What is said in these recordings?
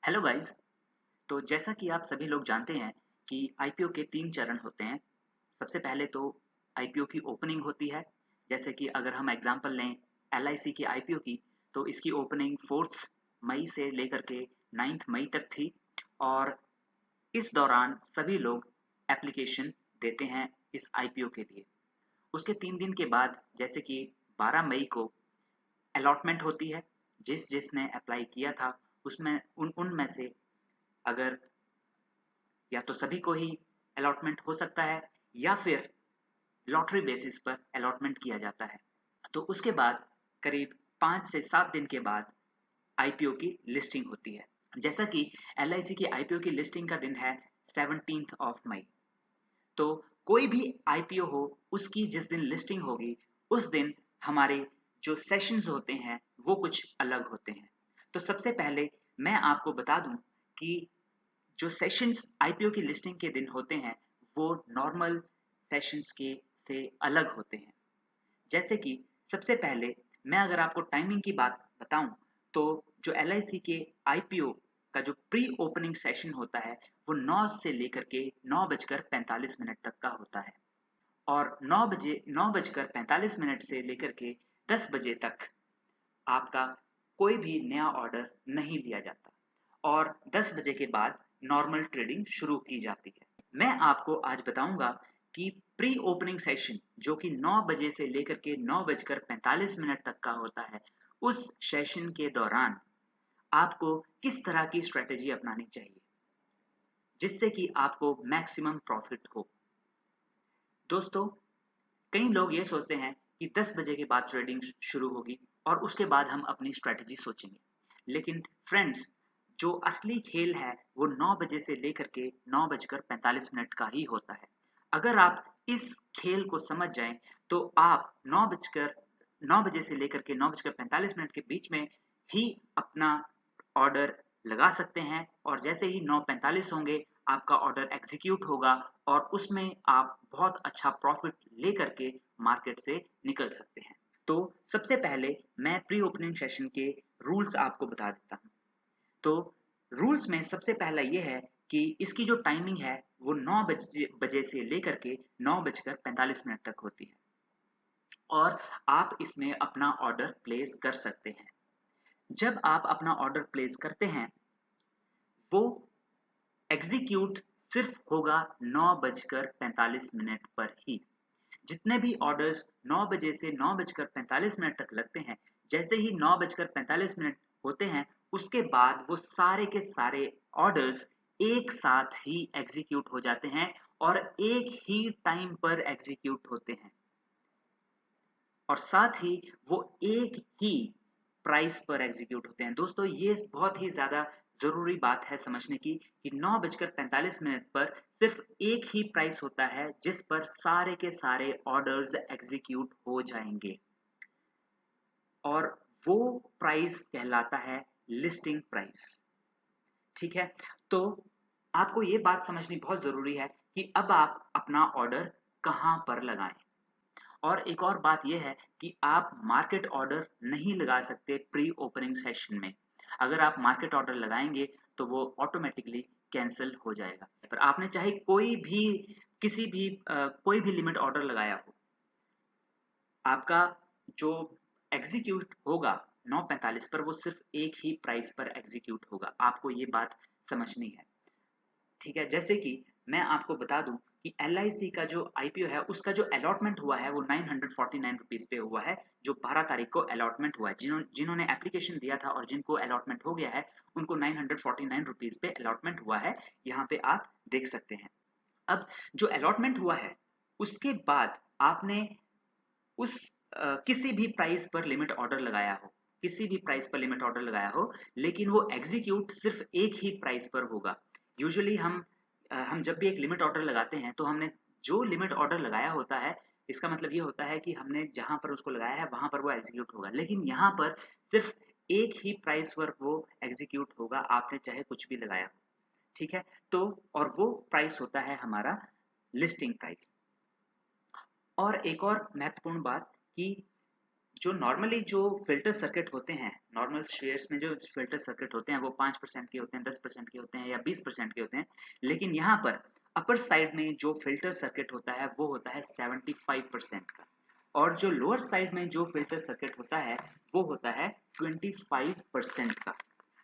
Hello guys. तो जैसा कि आप सभी लोग जानते हैं कि आईपीओ के 3 चरण होते हैं। सबसे पहले तो आईपीओ की ओपनिंग होती है। जैसे कि अगर हम एग्ज़ाम्पल लें एलआईसी की आईपीओ की, तो इसकी ओपनिंग 4th मई से लेकर के 9th मई तक थी और इस दौरान सभी लोग एप्लीकेशन देते हैं इस आईपीओ के लिए। उसके 3 दिन के बाद जैसे कि 12 मई को अलॉटमेंट होती है। जिसने अप्लाई किया था उसमें उनमें से अगर या तो सभी को ही अलॉटमेंट हो सकता है या फिर लॉटरी बेसिस पर अलॉटमेंट किया जाता है। तो उसके बाद करीब 5 से 7 दिन के बाद आईपीओ की लिस्टिंग होती है। जैसा कि एलआईसी की आईपीओ की लिस्टिंग का दिन है 17th ऑफ मई। तो कोई भी आईपीओ हो, उसकी जिस दिन लिस्टिंग होगी उस दिन हमारे जो सेशंस होते हैं वो कुछ अलग होते हैं। तो सबसे पहले मैं आपको बता दूं कि जो सेशंस आईपीओ की लिस्टिंग के दिन होते हैं वो नॉर्मल सेशंस के से अलग होते हैं। जैसे कि सबसे पहले मैं अगर आपको टाइमिंग की बात बताऊं, तो जो एलआईसी के आईपीओ का जो प्री ओपनिंग सेशन होता है वो 9 से लेकर के 9:45 तक का होता है और 9:45 से लेकर के 10 बजे तक आपका कोई भी नया ऑर्डर नहीं लिया जाता और 10 बजे के बाद नॉर्मल ट्रेडिंग शुरू की जाती है। मैं आपको आज बताऊंगा कि प्री ओपनिंग सेशन जो कि 9 बजे से लेकर के 9:45 तक का होता है, उस सेशन के दौरान आपको किस तरह की स्ट्रेटेजी अपनानी चाहिए जिससे कि आपको मैक्सिमम प्रॉफिट हो। दोस्तों, कई लोग ये सोचते हैं कि 10 बजे के बाद ट्रेडिंग शुरू होगी और उसके बाद हम अपनी स्ट्रेटजी सोचेंगे। लेकिन फ्रेंड्स, जो असली खेल है वो 9 बजे से लेकर के 9:45 का ही होता है। अगर आप इस खेल को समझ जाएं तो आप 9 बजे से लेकर के 9:45 के बीच में ही अपना ऑर्डर लगा सकते हैं और जैसे ही 9:45 होंगे आपका ऑर्डर एग्जीक्यूट होगा और उसमें आप बहुत अच्छा प्रॉफिट लेकर के मार्केट से निकल सकते हैं। तो सबसे पहले मैं प्री ओपनिंग सेशन के रूल्स आपको बता देता हूँ। तो रूल्स में सबसे पहला ये है कि इसकी जो टाइमिंग है वो 9 बजे से लेकर के 9:45 तक होती है और आप इसमें अपना ऑर्डर प्लेस कर सकते हैं। जब आप अपना ऑर्डर प्लेस करते हैं वो एग्जीक्यूट सिर्फ होगा 9:45 पर ही। जितने भी ऑर्डर्स 9 बजे से 9:45 तक लगते हैं, जैसे ही 9:45 होते हैं उसके बाद वो सारे के सारे ऑर्डर्स एक साथ ही एग्जीक्यूट हो जाते हैं और एक ही टाइम पर एग्जीक्यूट होते हैं और साथ ही वो एक ही प्राइस पर एग्जीक्यूट होते हैं। दोस्तों, ये बहुत ही ज़्यादा ज़रूरी बात है समझने की कि 9:45 पर सिर्फ एक ही प्राइस होता है जिस पर सारे के सारे ऑर्डर्स एग्जीक्यूट हो जाएंगे और वो प्राइस कहलाता है लिस्टिंग प्राइस। ठीक है? तो आपको ये बात समझनी बहुत ज़रूरी है कि अब आप अपना ऑर्डर कहाँ पर लगाएं। और एक और बात यह है कि आप मार्केट ऑर्डर नहीं लगा सकते प्री ओपनिंग सेशन में। अगर आप मार्केट ऑर्डर लगाएंगे तो वो ऑटोमेटिकली कैंसिल हो जाएगा। पर आपने चाहे कोई भी लिमिट ऑर्डर लगाया हो, आपका जो एग्जीक्यूट होगा 9:45 पर वो सिर्फ एक ही प्राइस पर एग्जीक्यूट होगा। आपको ये बात समझनी है। ठीक है? जैसे कि मैं आपको बता दूं कि एलआईसी का जो आईपीओ है उसका जो अलॉटमेंट हुआ है वो 949 रुपीज पे हुआ है, जो 12 तारीख को अलॉटमेंट हुआ है। जिन्होंने एप्लीकेशन दिया था और जिनको अलॉटमेंट हो गया है उनको 949 रुपीज पे अलॉटमेंट हुआ है। यहाँ पे आप देख सकते हैं। अब जो अलॉटमेंट हुआ है उसके बाद आपने उस किसी भी प्राइस पर लिमिट ऑर्डर लगाया हो, किसी भी प्राइस पर लिमिट ऑर्डर लगाया हो, लेकिन वो एग्जीक्यूट सिर्फ एक ही प्राइस पर होगा। यूजुअली हम जब भी एक लिमिट ऑर्डर लगाते हैं तो हमने जो लिमिट ऑर्डर लगाया होता है, इसका मतलब ये होता है कि हमने जहां पर उसको लगाया है वहां पर वो एग्जीक्यूट होगा, लेकिन यहाँ पर सिर्फ एक ही प्राइस पर वो एग्जीक्यूट होगा, आपने चाहे कुछ भी लगाया हो। ठीक है? तो और वो प्राइस होता है हमारा लिस्टिंग प्राइस। और एक और महत्वपूर्ण बात कि जो नॉर्मली जो फ़िल्टर सर्किट होते हैं, नॉर्मल शेयर्स में जो फ़िल्टर सर्किट होते हैं वो 5% के होते हैं, 10% के होते हैं या 20% के होते हैं। लेकिन यहाँ पर अपर साइड में जो फ़िल्टर सर्किट होता है वो होता है 75% का, और जो लोअर साइड में जो फ़िल्टर सर्किट होता है वो होता है 25% का।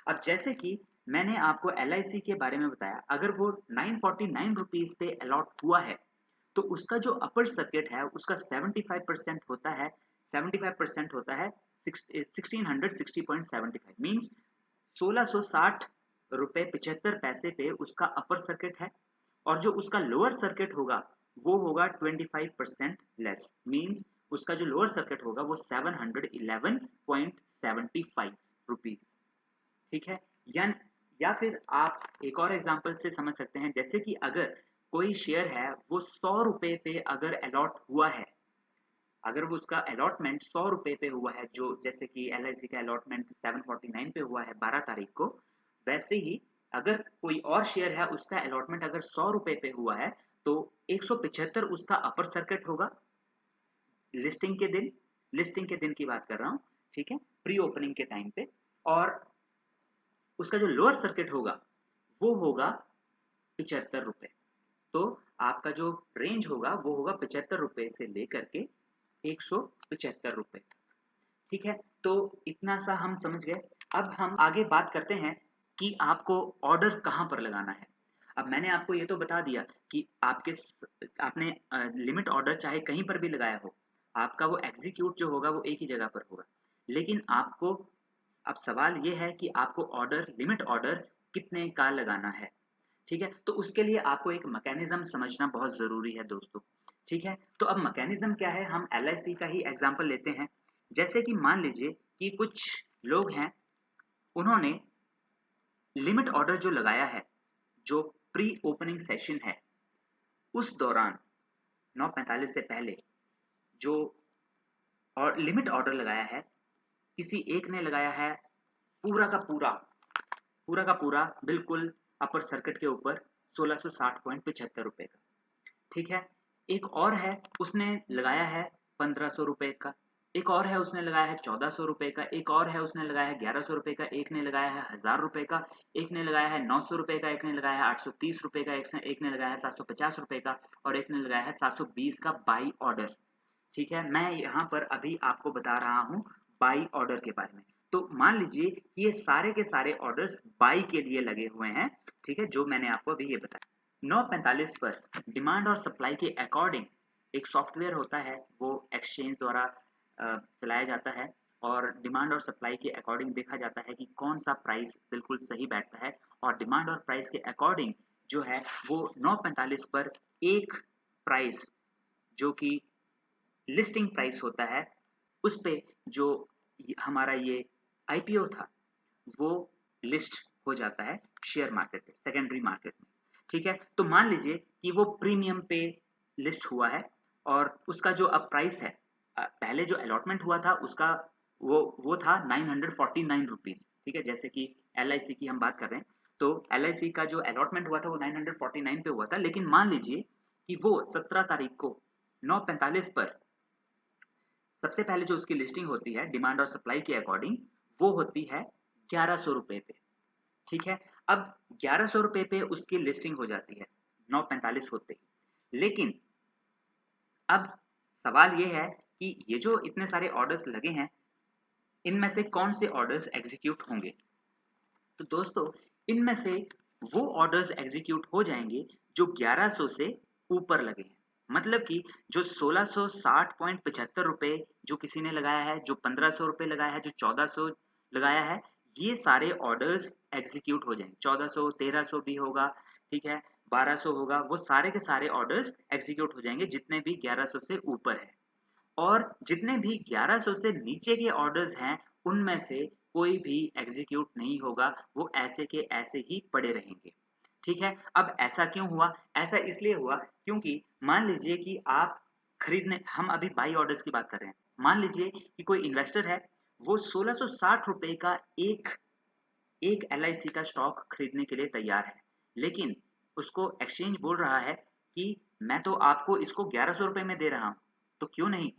अब जैसे कि मैंने आपको एलआईसी के बारे में बताया, अगर वो 949 रुपीज़ पे अलॉट हुआ है, तो उसका जो अपर सर्किट है उसका 75% होता है, 75% होता है 1660.75 मीन्स 1660 रुपए 75 पैसे पे उसका अपर सर्किट है, और जो उसका लोअर सर्किट होगा वो होगा 25% लेस, मीन्स उसका जो लोअर सर्किट होगा वो 711.75 रुपीज। ठीक है, या फिर आप एक और एग्जांपल से समझ सकते हैं, जैसे कि अगर कोई शेयर है वो 100 रुपए पे अगर अलॉट हुआ है, अगर वो उसका अलॉटमेंट 100 रुपए पे हुआ है, जो जैसे कि एलआईसी का अलॉटमेंट 749 पे हुआ है 12 तारीख को, वैसे ही अगर कोई और शेयर है उसका अलॉटमेंट अगर 100 रुपए पे हुआ है, तो 175 उसका अपर सर्किट होगा लिस्टिंग के दिन, लिस्टिंग के दिन की बात कर रहा हूँ, ठीक है, प्री ओपनिंग के टाइम पे, और उसका जो लोअर सर्किट होगा वो होगा 75 रुपए। तो आपका जो रेंज होगा वो होगा 75 रुपए से लेकर के 175 रुपए। ठीक है, तो इतना सा हम समझ गए। अब हम आगे बात करते हैं कि आपको ऑर्डर कहाँ पर लगाना है। अब मैंने आपको ये तो बता दिया कि आपने लिमिट ऑर्डर चाहे कहीं पर भी लगाया हो, आपका वो एग्जीक्यूट जो होगा वो एक ही जगह पर होगा। लेकिन आपको अब सवाल ये है कि आपको ऑर्डर, लिमिट ऑर्डर कितने का लगाना है। ठीक है, तो उसके लिए आपको एक मैकेनिज्म समझना बहुत ज़रूरी है दोस्तों। ठीक है, तो अब मैकेनिज्म क्या है, हम एलआईसी का ही एग्जांपल लेते हैं। जैसे कि मान लीजिए कि कुछ लोग हैं, उन्होंने लिमिट ऑर्डर जो लगाया है, जो प्री ओपनिंग सेशन है उस दौरान 9:45 से पहले जो और लिमिट ऑर्डर लगाया है, किसी एक ने लगाया है पूरा का पूरा, पूरा का पूरा बिल्कुल अपर सर्किट के ऊपर 1660.75 रुपए का। ठीक है, एक और है उसने लगाया है 1500 रुपए का, एक और है उसने लगाया है 1400 रुपए का, एक और है उसने लगाया है 1100 रुपए का, एक ने लगाया है 1000 रुपए का, एक ने लगाया है 900 रुपए का, एक ने लगाया है 830 रुपए का, एक ने लगाया है 750 रुपए का, और एक ने लगाया है 720 का बाई ऑर्डर। ठीक है, मैं यहाँ पर अभी आपको बता रहा हूँ बाई ऑर्डर के बारे में। तो मान लीजिए कि ये सारे के सारे ऑर्डर्स बाई के लिए लगे हुए हैं। ठीक है, जो मैंने आपको अभी ये बताया। 9:45 पर डिमांड और सप्लाई के अकॉर्डिंग एक सॉफ्टवेयर होता है, वो एक्सचेंज द्वारा चलाया जाता है, और डिमांड और सप्लाई के अकॉर्डिंग देखा जाता है कि कौन सा प्राइस बिल्कुल सही बैठता है, और डिमांड और प्राइस के अकॉर्डिंग जो है वो 9:45 पर एक प्राइस जो कि लिस्टिंग प्राइस होता है, उस पे जो हमारा ये आईपीओ था वो लिस्ट हो जाता है शेयर मार्केट पे, सेकेंडरी मार्केट में। ठीक है, तो मान लीजिए कि वो प्रीमियम पे लिस्ट हुआ है, और उसका जो अब प्राइस है, पहले जो अलॉटमेंट हुआ था उसका वो था 949 रुपीज। ठीक है, जैसे कि एलआईसी की हम बात कर रहे हैं, तो एलआईसी का जो अलॉटमेंट हुआ था वो 949 पे हुआ था, लेकिन मान लीजिए कि वो 17 तारीख को 9:45 पर सबसे पहले जो उसकी लिस्टिंग होती है डिमांड और सप्लाई के अकॉर्डिंग, वो होती है 1100 रुपए पे। ठीक है, अब 1100 रुपए पे उसकी लिस्टिंग हो जाती है 9:45 होते ही। लेकिन अब सवाल ये है कि ये जो इतने सारे ऑर्डर्स लगे हैं, इनमें से कौन से ऑर्डर्स एग्जीक्यूट होंगे। तो दोस्तों, इनमें से वो ऑर्डर्स एग्जीक्यूट हो जाएंगे जो 1100 से ऊपर लगे हैं। मतलब कि जो 1660.75 रुपए जो किसी ने लगाया है, जो 1500 रुपए लगाया है, जो 1400 लगाया है, ये सारे ऑर्डर्स एग्जीक्यूट हो जाएंगे। 1400, 1300 भी होगा, ठीक है, 1200 होगा, वो सारे के सारे ऑर्डर्स एग्जीक्यूट हो जाएंगे जितने भी 1100 से ऊपर है। और जितने भी 1100 से नीचे के ऑर्डर्स हैं, उनमें से कोई भी एग्जीक्यूट नहीं होगा, वो ऐसे के ऐसे ही पड़े रहेंगे। ठीक है, अब ऐसा क्यों हुआ? ऐसा इसलिए हुआ क्योंकि मान लीजिए कि आप खरीदने, हम अभी बाई ऑर्डर्स की बात कर रहे हैं। मान लीजिए कि कोई इन्वेस्टर है, वो 1660 रुपए का एक एक एलआईसी का स्टॉक खरीदने के लिए तैयार है, लेकिन उसको एक्सचेंज बोल रहा है कि मैं तो आपको इसको 1100 रुपए में दे रहा हूं, तो क्यों नहीं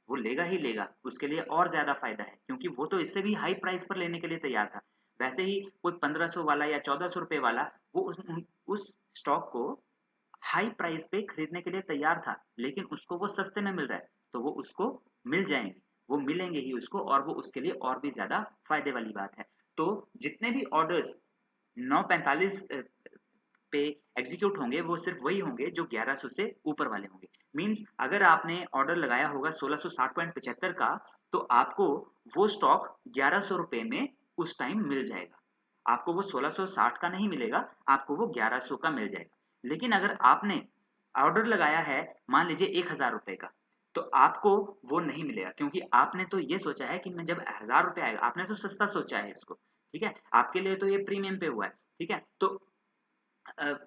वो लेगा ही लेगा, उसके लिए और ज़्यादा फ़ायदा है क्योंकि वो तो इससे भी हाई प्राइस पर लेने के लिए तैयार था। वैसे ही कोई 1500 वाला या 1400 रुपए वाला वो उस स्टॉक को हाई प्राइस पे खरीदने के लिए तैयार था, लेकिन उसको वो सस्ते में मिल रहा है, तो वो उसको मिल जाएँगे, वो मिलेंगे ही उसको और वो उसके लिए और भी ज़्यादा फ़ायदे वाली बात है। तो जितने भी ऑर्डर्स 9:45 पे एग्जीक्यूट होंगे वो सिर्फ वही होंगे जो 1100 से ऊपर वाले होंगे। मीन्स अगर आपने ऑर्डर लगाया होगा 1660.75 का, तो आपको वो स्टॉक 1100 रुपए में उस टाइम मिल जाएगा। आपको वो 1660 का नहीं मिलेगा, आपको वो 1100 का मिल जाएगा। लेकिन अगर आपने ऑर्डर लगाया है मान लीजिए 1000 रुपए का, तो आपको वो नहीं मिलेगा क्योंकि आपने तो ये सोचा है कि मैं जब 1000 रुपए आएगा, आपने तो सस्ता सोचा है इसको, ठीक है? आपके लिए तो ये प्रीमियम पे हुआ है, ठीक है? तो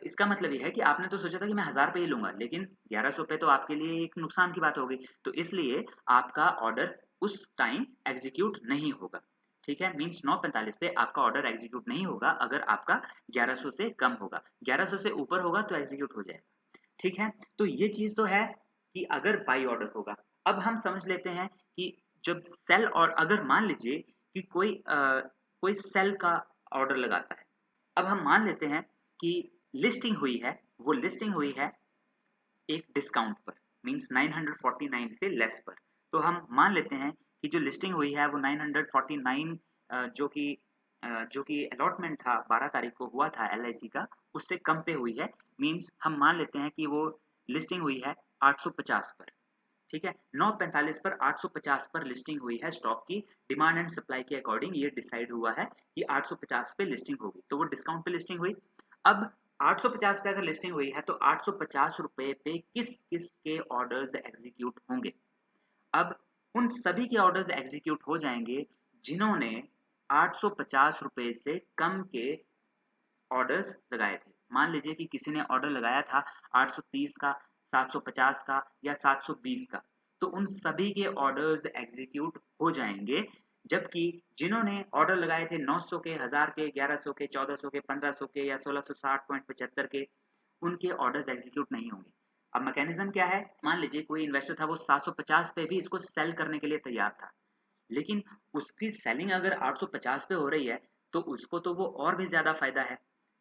इसका मतलब ये है कि आपने तो सोचा था कि मैं 1000 पे ही लूँगा, लेकिन 1100 पे तो आपके लिए एक नुकसान की बात हो गई। तो इसलिए आपका ऑर्डर उस टाइम एग्ज़ीक्यूट नहीं होगा, ठीक है? मीन्स 9:45 पे आपका ऑर्डर एग्ज़ीक्यूट नहीं होगा अगर आपका 1100 से कम होगा। 1100 से ऊपर होगा तो एग्ज़ीक्यूट हो जाएगा, ठीक है? तो ये चीज़ तो है कि अगर बाई ऑर्डर होगा। अब हम समझ लेते हैं कि जब सेल और अगर मान लीजिए कि कोई सेल का ऑर्डर लगाता है। अब हम मान लेते हैं कि लिस्टिंग हुई है, वो लिस्टिंग हुई है एक डिस्काउंट पर, मीन्स 949 से लेस पर। तो हम मान लेते हैं कि जो लिस्टिंग हुई है वो 949 जो कि अलॉटमेंट था 12 तारीख को हुआ था एलआईसी का, उससे कम पे हुई है। मीन्स हम मान लेते हैं कि वो लिस्टिंग हुई है 850 पर, ठीक है? 9:45 पर 850 पर लिस्टिंग हुई है स्टॉक की, डिमांड एंड सप्लाई के अकॉर्डिंग ये डिसाइड हुआ है कि 850 पे लिस्टिंग होगी, तो वो डिस्काउंट पे लिस्टिंग हुई। अब 850 पे अगर लिस्टिंग हुई है तो 850 रुपए पे किस-किस के ऑर्डर्स एग्जीक्यूट होंगे? अब उन सभी के ऑर्डर्स एग्जीक्यूट हो जाएँगे जिन्होंने 850 रुपए से कम के ऑर्डर्स लगाए थे। मान लीजिए कि किसी ने ऑर्डर लगाया था 830 का, 750 का या 720 का, तो उन सभी के ऑर्डर्स एग्जीक्यूट हो जाएँगे, जबकि जिन्होंने ऑर्डर लगाए थे 900 के, 1000 के, 1100 के, 1400 के, 1500 के या 1660.75 के, उनके ऑर्डर्स एग्जीक्यूट नहीं होंगे। अब मैकेनिज़्म क्या है? मान लीजिए कोई इन्वेस्टर था वो 750 पे भी इसको सेल करने के लिए तैयार था। लेकिन उसकी सेलिंग अगर 850 पे हो रही है, तो उसको तो वो और भी ज़्यादा फ़ायदा है,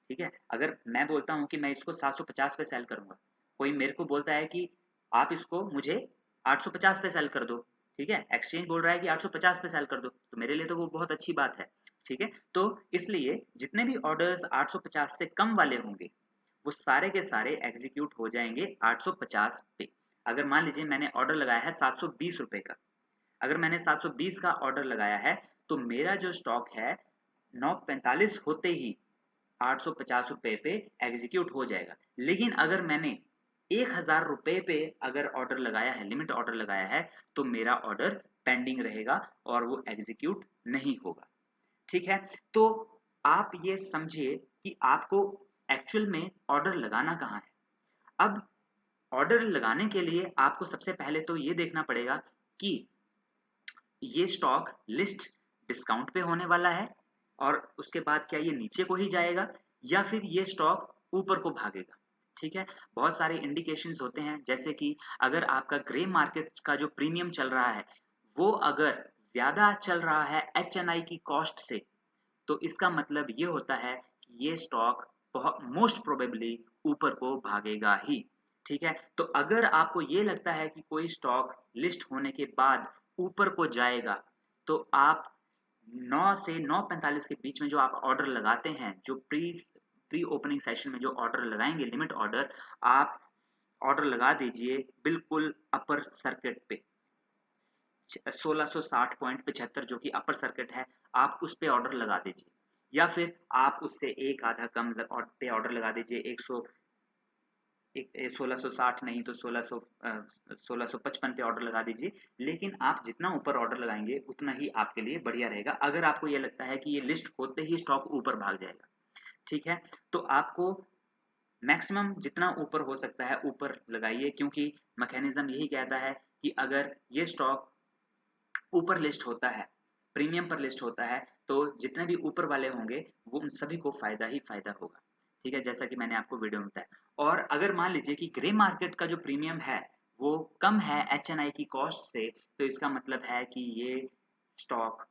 ठीक है? अगर मैं बोलता हूँ कि मैं इसको 750 पे सेल करूँगा, कोई मेरे को बोलता है कि आप इसको मुझे 850 पे सेल कर दो, ठीक है? एक्सचेंज बोल रहा है कि 850 पे सेल कर दो, तो मेरे लिए तो वो बहुत अच्छी बात है, ठीक है? तो इसलिए जितने भी ऑर्डर्स 850 से कम वाले होंगे, वो सारे के सारे एग्ज़ीक्यूट हो जाएँगे 850 पे। अगर मान लीजिए मैंने ऑर्डर लगाया है 720 रुपए का, अगर मैंने 720 का ऑर्डर लगाया है, तो मेरा जो स्टॉक है 9:45 होते ही 850 रुपए पे एग्जीक्यूट हो जाएगा। लेकिन अगर मैंने 1000 रुपए पे अगर ऑर्डर लगाया है, लिमिट ऑर्डर लगाया है, तो मेरा ऑर्डर पेंडिंग रहेगा और वो एग्जीक्यूट नहीं होगा। ठीक है? तो आप ये समझिए कि आपको एक्चुअल में ऑर्डर लगाना कहाँ है। अब ऑर्डर लगाने के लिए आपको सबसे पहले तो ये देखना पड़ेगा कि ये स्टॉक लिस्ट डिस्काउंट पे होने वाला है और उसके बाद क्या ये नीचे को ही जाएगा या फिर ये स्टॉक ऊपर को भागेगा, ठीक है? बहुत सारे इंडिकेशंस होते हैं जैसे कि अगर आपका ग्रे मार्केट का जो प्रीमियम चल रहा है, वो अगर ज़्यादा चल रहा है एचएनआई की कॉस्ट से, तो इसका मतलब ये होता है कि ये स्टॉक बहुत मोस्ट प्रोबेबली ऊपर को भागेगा ही, ठीक है? तो अगर आपको ये लगता है कि कोई स्टॉक लिस्ट होने के बाद ऊपर को जाएगा, तो आप 9 से 9:45 के बीच में जो आप ऑर्डर लगाते हैं, जो प्री ओपनिंग सेशन में जो ऑर्डर लगाएँगे लिमिट ऑर्डर, आप ऑर्डर लगा दीजिए बिल्कुल अपर सर्किट पे। 1660.75 जो कि अपर सर्किट है, आप उस पे ऑर्डर लगा दीजिए या फिर आप उससे एक आधा कम पे ऑर्डर लगा दीजिए 100 1660 नहीं तो 1655 पे ऑर्डर लगा दीजिए। लेकिन आप जितना ऊपर ऑर्डर लगाएंगे उतना ही आपके लिए बढ़िया रहेगा अगर आपको ये लगता है कि ये लिस्ट होते ही स्टॉक ऊपर भाग जाएगा, ठीक है? तो आपको मैक्सिमम जितना ऊपर हो सकता है ऊपर लगाइए क्योंकि मैकेनिज्म यही कहता है कि अगर ये स्टॉक ऊपर लिस्ट होता है, प्रीमियम पर लिस्ट होता है, तो जितने भी ऊपर वाले होंगे, वो उन सभी को फ़ायदा ही फ़ायदा होगा। ठीक है? जैसा कि मैंने आपको वीडियो में बताया। और अगर मान लीजिए कि ग्रे मार्केट का जो प्रीमियम है, वो कम है HNI की कॉस्ट से, तो इसका मतलब है कि ये स्टॉक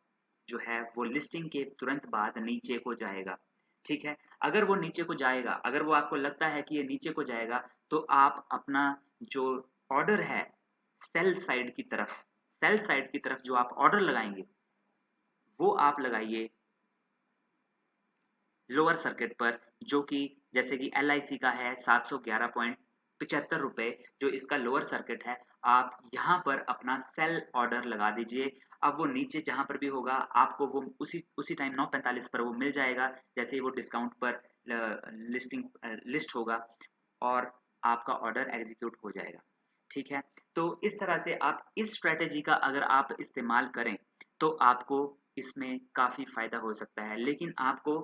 जो है वो लिस्टिंग के तुरंत बाद नीचे को जाएगा। ठीक है, अगर वो नीचे को जाएगा, अगर वो आपको लगता है कि ये नीचे को जाएगा, तो आप अपना जो ऑर्डर है सेल साइड की तरफ जो आप ऑर्डर लगाएंगे वो आप लगाइए लोअर सर्किट पर, जो कि जैसे कि LIC का है 711.75 रुपए, जो इसका लोअर सर्किट है, आप यहाँ पर अपना सेल ऑर्डर लगा दीजिए। अब वो नीचे जहाँ पर भी होगा आपको वो उसी उसी टाइम 9:45 पर वो मिल जाएगा, जैसे ही वो डिस्काउंट पर लिस्ट होगा और आपका ऑर्डर एग्जीक्यूट हो जाएगा। ठीक है, तो इस तरह से आप इस स्ट्रेटेजी का अगर आप इस्तेमाल करें तो आपको इसमें काफ़ी फ़ायदा हो सकता है। लेकिन आपको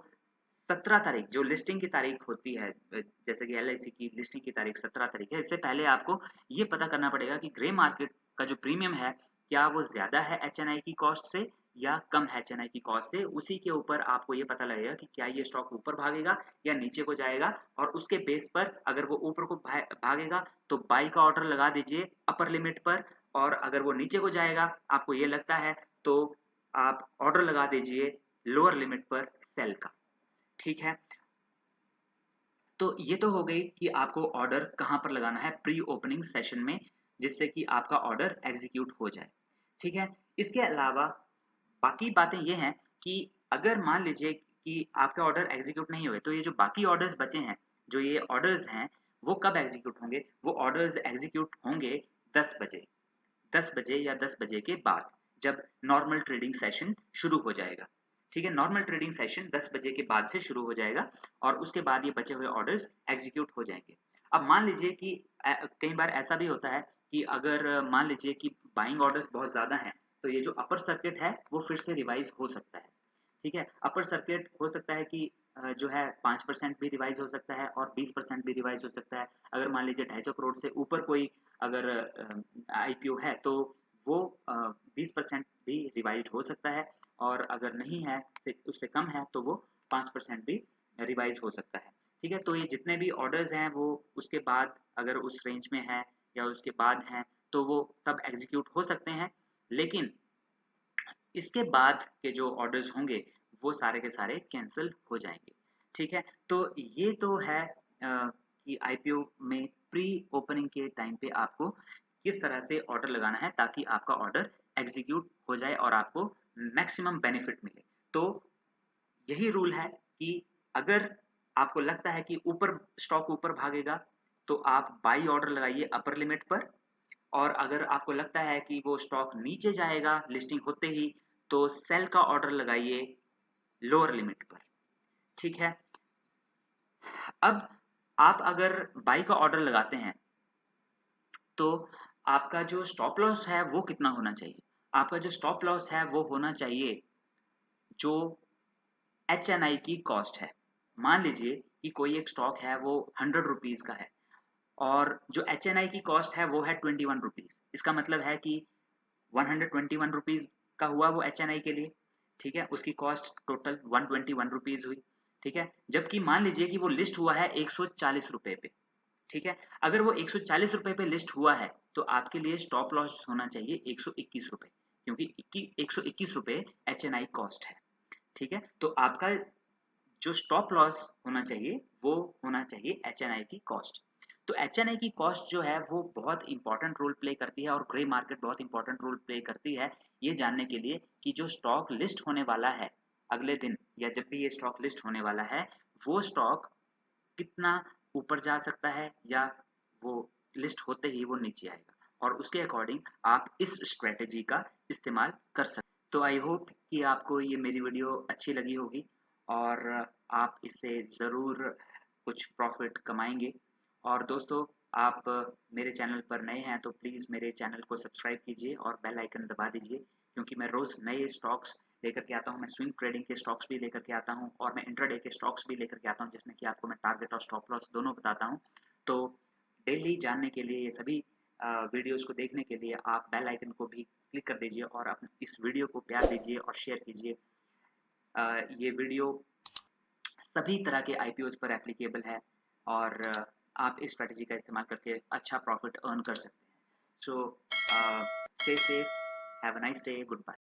17 तारीख जो लिस्टिंग की तारीख होती है, जैसे कि LIC की लिस्टिंग की तारीख 17 तारीख है, इससे पहले आपको ये पता करना पड़ेगा कि ग्रे मार्केट का जो प्रीमियम है, क्या वो ज़्यादा है HNI की कॉस्ट से या कम है HNI की कॉस्ट से। उसी के ऊपर आपको ये पता लगेगा कि क्या ये स्टॉक ऊपर भागेगा या नीचे को जाएगा, और उसके बेस पर अगर वो ऊपर को भागेगा तो बाई का ऑर्डर लगा दीजिए अपर लिमिट पर, और अगर वो नीचे को जाएगा आपको ये लगता है तो आप ऑर्डर लगा दीजिए लोअर लिमिट पर सेल का। ठीक है, तो ये तो हो गई कि आपको ऑर्डर कहाँ पर लगाना है प्री ओपनिंग सेशन में, जिससे कि आपका ऑर्डर एग्जीक्यूट हो जाए। ठीक है, इसके अलावा बाकी बातें ये हैं कि अगर मान लीजिए कि आपके ऑर्डर एग्जीक्यूट नहीं हुए, तो ये जो बाकी ऑर्डर्स बचे हैं, जो ये ऑर्डर्स हैं, वो कब एग्जीक्यूट होंगे? वो ऑर्डर्स एग्जीक्यूट होंगे 10 बजे, 10 बजे या 10 बजे के बाद, जब नॉर्मल ट्रेडिंग सेशन शुरू हो जाएगा। ठीक है, नॉर्मल ट्रेडिंग सेशन 10 बजे के बाद से शुरू हो जाएगा और उसके बाद ये बचे हुए ऑर्डर्स एग्जीक्यूट हो जाएंगे। अब मान लीजिए कि कई बार ऐसा भी होता है कि अगर मान लीजिए कि बाइंग ऑर्डर्स बहुत ज़्यादा हैं, तो ये जो अपर सर्किट है वो फिर से रिवाइज हो सकता है। ठीक है, अपर सर्किट हो सकता है कि जो है 5% भी रिवाइज हो सकता है और 20% भी रिवाइज हो सकता है। अगर मान लीजिए 250 करोड़ से ऊपर कोई अगर IPO है तो वो 20% भी रिवाइज हो सकता है, और अगर नहीं है, उससे कम है, तो वो 5% भी रिवाइज हो सकता है। ठीक है, तो ये जितने भी ऑर्डर्स हैं वो उसके बाद अगर उस रेंज में है या उसके बाद हैं तो वो तब एग्जीक्यूट हो सकते हैं। लेकिन इसके बाद के जो ऑर्डर्स होंगे वो सारे के सारे कैंसिल हो जाएंगे। ठीक है, तो ये तो है कि IPO में प्री ओपनिंग के टाइम पे आपको किस तरह से ऑर्डर लगाना है ताकि आपका ऑर्डर एग्जीक्यूट हो जाए और आपको मैक्सिमम बेनिफिट मिले। तो यही रूल है कि अगर आपको लगता है कि ऊपर स्टॉक ऊपर भागेगा तो आप बाई ऑर्डर लगाइए अपर लिमिट पर, और अगर आपको लगता है कि वो स्टॉक नीचे जाएगा लिस्टिंग होते ही तो सेल का ऑर्डर लगाइए लोअर लिमिट पर। ठीक है, अब आप अगर बाई का ऑर्डर लगाते हैं तो आपका जो स्टॉप लॉस है वो कितना होना चाहिए? आपका जो स्टॉप लॉस है वो होना चाहिए जो HNI की कॉस्ट है। मान लीजिए कि कोई एक स्टॉक है वो 100 रुपीज का है और जो HNI की कॉस्ट है वो है 21 रुपीज। इसका मतलब है कि 121 रुपीज का हुआ वो HNI के लिए। ठीक है, उसकी कॉस्ट टोटल 121 रुपीज हुई। ठीक है, जबकि मान लीजिए कि वो लिस्ट हुआ है 140 रुपए पे। ठीक है, अगर वो 140 रुपए पे लिस्ट हुआ है तो आपके लिए स्टॉप लॉस होना चाहिए 121 रुपए, क्योंकि 121 रुपए HNI कॉस्ट है। ठीक है, तो आपका जो स्टॉप लॉस होना चाहिए वो होना चाहिए HNI की कॉस्ट। तो HNI की कॉस्ट जो है वो बहुत इंपॉर्टेंट रोल प्ले करती है, और ग्रे मार्केट बहुत इंपॉर्टेंट रोल प्ले करती है ये जानने के लिए कि जो स्टॉक लिस्ट होने वाला है अगले दिन, या जब भी ये स्टॉक लिस्ट होने वाला है, वो स्टॉक कितना ऊपर जा सकता है या वो लिस्ट होते ही वो नीचे आएगा, और उसके अकॉर्डिंग आप इस स्ट्रेटेजी का इस्तेमाल कर सकते हैं। तो आई होप कि आपको ये मेरी वीडियो अच्छी लगी होगी और आप इससे ज़रूर कुछ प्रॉफिट कमाएंगे। और दोस्तों, आप मेरे चैनल पर नए हैं तो प्लीज़ मेरे चैनल को सब्सक्राइब कीजिए और बेल आइकन दबा दीजिए, क्योंकि मैं रोज़ नए स्टॉक्स लेकर के आता हूँ। मैं स्विंग ट्रेडिंग के स्टॉक्स भी लेकर के आता हूँ और मैं इंट्राडे के स्टॉक्स भी लेकर के आता हूँ, जिसमें कि आपको मैं टारगेट और स्टॉप लॉस दोनों बताता हूँ। तो डेली जानने के लिए, ये सभी वीडियोस को देखने के लिए आप बेल आइकन को भी क्लिक कर दीजिए और आप इस वीडियो को प्यार दीजिए और शेयर कीजिए। ये वीडियो सभी तरह के IPOs पर एप्लीकेबल है और आप इस स्ट्रेटजी का इस्तेमाल करके अच्छा प्रॉफिट अर्न कर सकते हैं। So stay safe, have a nice day, goodbye.